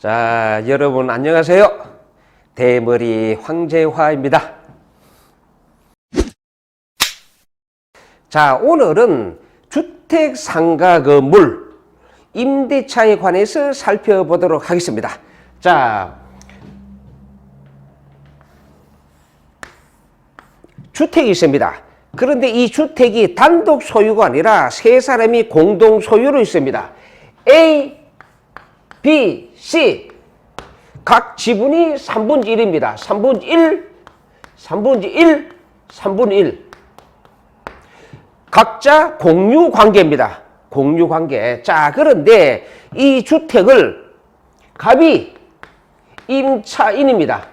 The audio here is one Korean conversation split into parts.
자, 여러분 안녕하세요. 대머리 황재화입니다. 자, 오늘은 주택 상가 건물 임대차에 관해서 살펴보도록 하겠습니다. 자, 주택이 있습니다. 그런데 이 주택이 단독 소유가 아니라 세 사람이 공동 소유로 있습니다. A, B, C 각 지분이 3분의 1입니다. 3분의 1, 3분의 1, 3분의 1 각자 공유 관계입니다. 공유 관계. 자, 그런데 이 주택을 갑이 임차인입니다.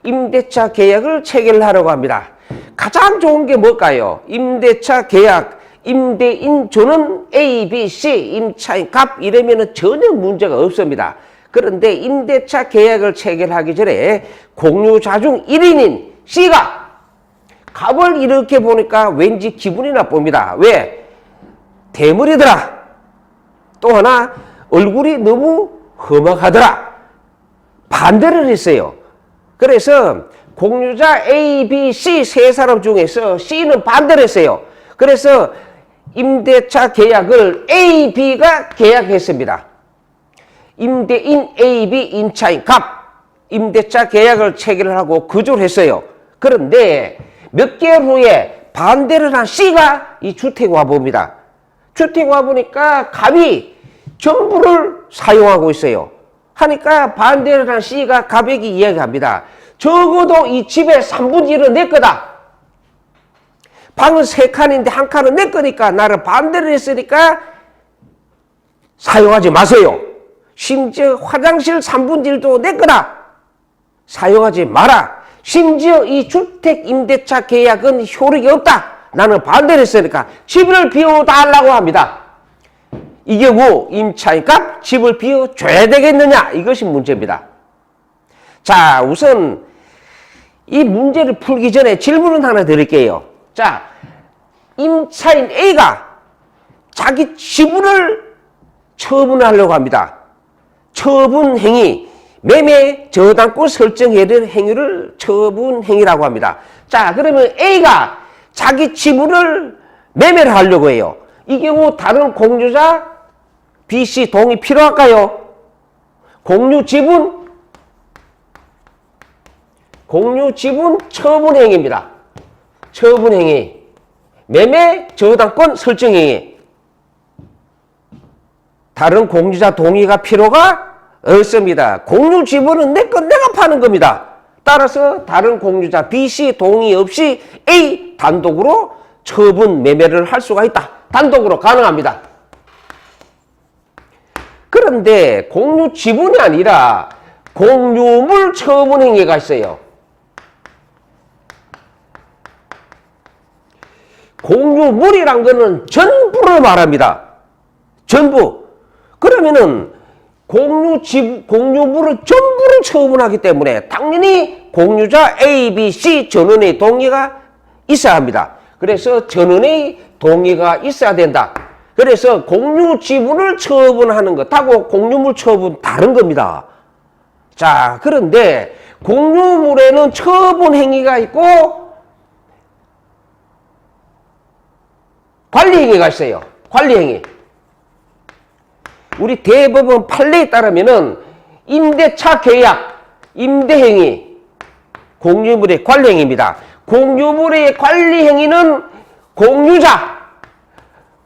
임대차 계약을 체결하려고 합니다. 가장 좋은 게 뭘까요? 임대차 계약, 임대인 조는 A, B, C, 임차인 갑 이러면 전혀 문제가 없습니다. 그런데 임대차 계약을 체결하기 전에 공유자 중 1인인 C가 갑을 이렇게 보니까 왠지 기분이 나쁩니다. 왜? 대머리더라. 또 하나 얼굴이 너무 험악하더라. 반대를 했어요. 그래서 공유자 A, B, C 세 사람 중에서 C는 반대를 했어요. 그래서 임대차 계약을 A, B가 계약했습니다. 임대인 A, B, 임차인 갑 임대차 계약을 체결하고 거주를 했어요. 그런데 몇 개월 후에 반대를 한 C가 이 주택에 와봅니다. 주택에 와보니까 갑이 전부를 사용하고 있어요. 하니까 반대를 한 C가 갑에게 이야기합니다. 적어도 이 집의 3분의 1은 내 거다. 방은 3칸인데 한 칸은 내 거니까 나를 반대를 했으니까 사용하지 마세요. 심지어 화장실 3분의 1도 내 거다. 사용하지 마라. 심지어 이 주택 임대차 계약은 효력이 없다. 나는 반대를 했으니까 집을 비워달라고 합니다. 이 경우 임차인 값 집을 비워줘야 되겠느냐? 이것이 문제입니다. 자, 우선 이 문제를 풀기 전에 질문을 하나 드릴게요. 자, 임차인 A가 자기 지분을 처분하려고 합니다. 처분 행위, 매매 저당권 설정해야 될 행위를 처분 행위라고 합니다. 자, 그러면 A가 자기 지분을 매매를 하려고 해요. 이 경우 다른 공유자 B, C 동의 필요할까요? 공유 지분 처분 행위입니다. 처분 행위, 매매 저당권 설정 행위. 다른 공유자 동의가 필요가 없습니다. 공유 지분은 내 건 내가 파는 겁니다. 따라서 다른 공유자 B, C 동의 없이 A 단독으로 처분 매매를 할 수가 있다. 단독으로 가능합니다. 그런데 공유 지분이 아니라 공유물 처분 행위가 있어요. 공유물이란 거는 전부를 말합니다. 전부. 그러면은 공유물을 전부를 처분하기 때문에 당연히 공유자 A, B, C 전원의 동의가 있어야 합니다. 그래서 전원의 동의가 있어야 된다. 그래서 공유 지분을 처분하는 것하고 공유물 처분 다른 겁니다. 자, 그런데 공유물에는 처분 행위가 있고 관리 행위가 있어요. 관리 행위. 우리 대법원 판례에 따르면은 임대차 계약, 임대 행위, 공유물의 관리 행위입니다. 공유물의 관리 행위는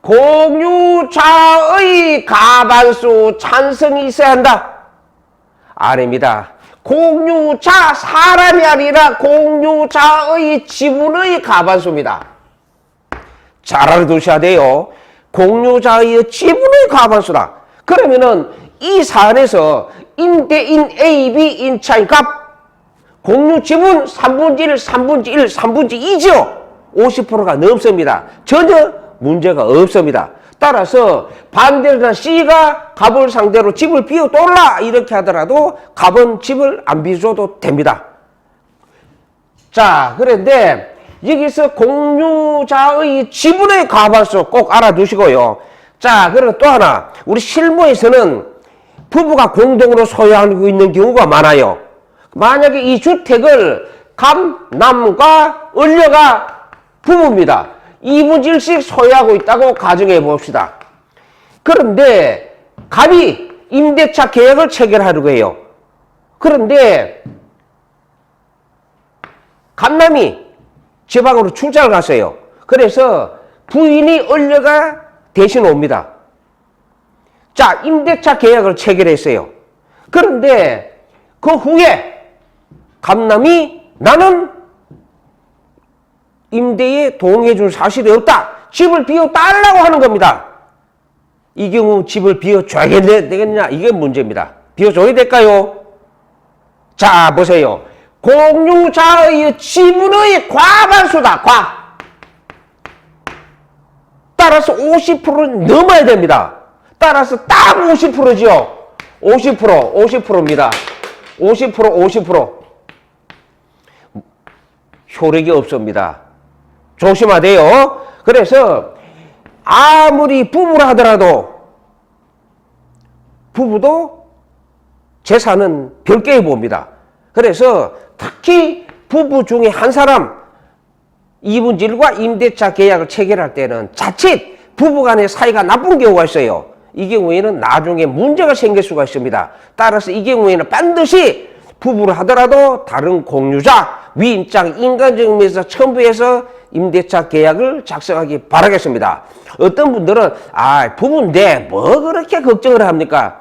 공유자의 과반수 찬성이 있어야 한다. 아닙니다. 공유자 사람이 아니라 공유자의 지분의 과반수입니다. 잘 알아두셔야 돼요. 공유자의 지분의 과반수다. 그러면은 이 사안에서 임대인 A, B, 임차인 갑 공유 지분 3분의 1, 3분의 1, 3분의 2죠. 50%가 넘습니다. 전혀 문제가 없습니다. 따라서 반대로 C가 갑을 상대로 집을 비워둬라 이렇게 하더라도 갑은 집을 안 비워줘도 됩니다. 자, 그런데 여기서 공유자의 지분의 과반수 꼭 알아두시고요. 자, 그리고 또 하나, 우리 실무에서는 부부가 공동으로 소유하고 있는 경우가 많아요. 만약에 이 주택을 감, 남과 을려가 부부입니다. 2분의 1씩 소유하고 있다고 가정해 봅시다. 그런데 갑이 임대차 계약을 체결하려고 해요. 그런데 간남이 지방으로 출장을 갔어요. 그래서 부인이 을려가 대신 옵니다. 자, 임대차 계약을 체결했어요. 그런데 그 후에 간남이 나는 임대에 동의해 줄 사실이 없다. 집을 비워달라고 하는 겁니다. 이 경우 집을 비워줘야 되겠냐? 이게 문제입니다. 비워줘야 될까요? 자, 보세요. 공유자의 지분의 과반수다. 따라서 50%는 넘어야 됩니다. 따라서 딱 50%죠. 50%입니다. 50%. 효력이 없습니다. 조심해야 돼요. 그래서 아무리 부부라 하더라도 부부도 재산은 별개에 봅니다. 그래서 특히 부부 중에 한 사람 2분의 1과 임대차 계약을 체결할 때는 자칫 부부간의 사이가 나쁜 경우가 있어요. 이 경우에는 나중에 문제가 생길 수가 있습니다. 따라서 이 경우에는 반드시 부부를 하더라도 다른 공유자 위임장 인간적인 면에서 첨부해서 임대차 계약을 작성하기 바라겠습니다. 어떤 분들은 부부인데 뭐 그렇게 걱정을 합니까?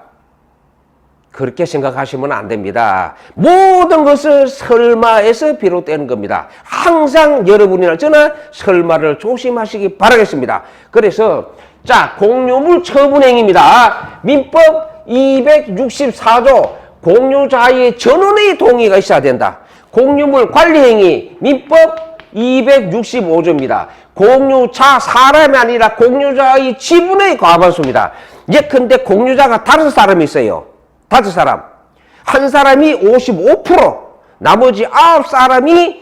그렇게 생각하시면 안 됩니다. 모든 것은 설마에서 비롯되는 겁니다. 항상 여러분이나 저나 설마를 조심하시기 바라겠습니다. 그래서 자, 공유물 처분행위입니다. 민법 264조 공유자의 전원의 동의가 있어야 된다. 공유물 관리행위 민법 265조입니다. 공유자 사람이 아니라 공유자의 지분의 과반수입니다. 예컨대 공유자가 5사람이 있어요. 5사람. 한 사람이 55%, 나머지 9사람이,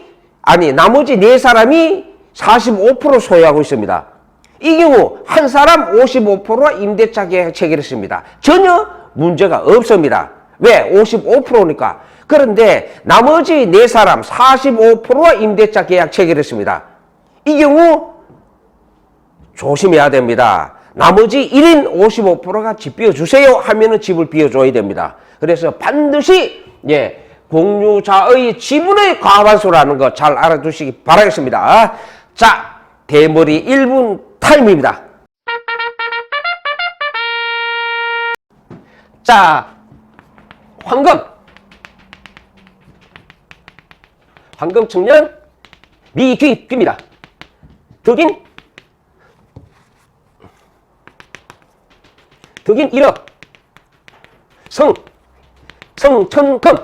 나머지 4사람이 45% 소유하고 있습니다. 이 경우 한 사람 55%와 임대차 계약 체결했습니다. 전혀 문제가 없습니다. 왜? 55%니까. 그런데 나머지 4사람 45%와 임대차 계약 체결했습니다. 이 경우 조심해야 됩니다. 나머지 1인 55%가 집 비워주세요 하면은 집을 비워줘야 됩니다. 그래서 반드시 공유자의 지분의 과반수라는 거 잘 알아두시기 바라겠습니다. 자, 대머리 1분 타임입니다. 자, 황금 청년 미귀입니다. 득인 1억 성천금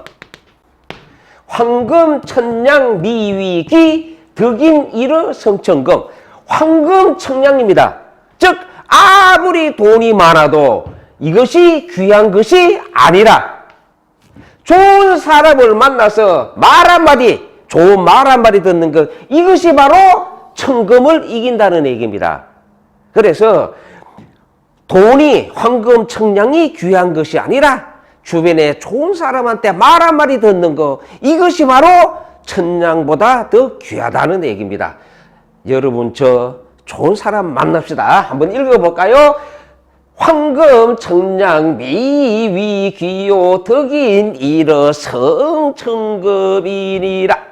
황금 천냥 미위기 득인 1억 성천금 황금 청량입니다. 즉 아무리 돈이 많아도 이것이 귀한 것이 아니라 좋은 사람을 만나서 말 한마디 좋은 말 한마디 듣는 것 이것이 바로 천금을 이긴다는 얘기입니다. 그래서 돈이 황금 청량이 귀한 것이 아니라 주변에 좋은 사람한테 말 한마디 듣는 거 이것이 바로 천냥보다 더 귀하다는 얘기입니다. 여러분 저 좋은 사람 만납시다. 한번 읽어볼까요? 황금 청량 미위 귀요 덕인 일어 성천금이니라.